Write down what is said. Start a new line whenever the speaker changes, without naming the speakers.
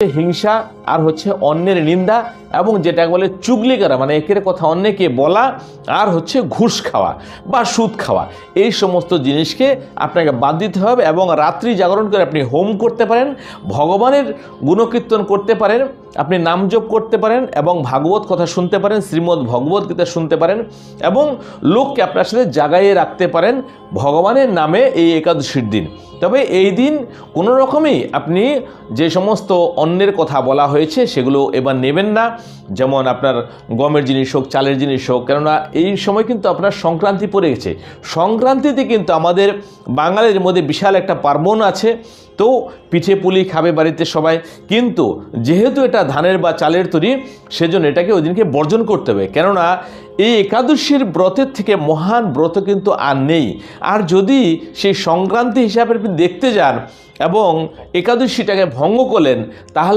হিংসা আর হচ্ছে অন্যের নিন্দা এবং যেটাকে বলে চুগলি করা, মানে একের কথা অন্যকে বলা, আর হচ্ছে ঘুষ খাওয়া বা সুদ খাওয়া, এই সমস্ত জিনিসকে আপনাকে বাদ দিতে হবে। এবং রাত্রি জাগরণ করে আপনি হোম করতে পারেন, ভগবানের গুণকীর্তন করতে পারেন, আপনি নাম জপ করতে পারেন এবং ভাগবত কথা শুনতে পারেন, শ্রীমদ্ ভগবত গীতা শুনতে পারেন এবং লোককে আপনার সাথে জাগাইয়ে রাখতে পারেন ভগবানের নামে এই একাদশীর দিন। তবে এই দিন কোনো রকমই আপনি যে সমস্ত অন্যের কথা বলা হয়েছে সেগুলো এবার নেবেন না, যেমন আপনার গমের জিনিস হোক, চালের জিনিস হোক, কেননা এই সময় কিন্তু আপনার সংক্রান্তি পড়ে গেছে। সংক্রান্তিতে কিন্তু আমাদের বাঙালির মধ্যে বিশাল একটা পার্বণ আছে, তো পিঠে পুলি খাবে বাড়িতে সবাই, কিন্তু যেহেতু এটা ধানের বা চালের তৈরি, সেজন্য এটাকে ওই দিনকে বর্জন করতে হবে। কেননা এই একাদশীর ব্রতের থেকে মহান ব্রত কিন্তু আর নেই। আর যদি সেই সংক্রান্তি হিসাবে আপনি দেখতে যান এবং একাদশীটাকে ভঙ্গ করলেন, তাহলে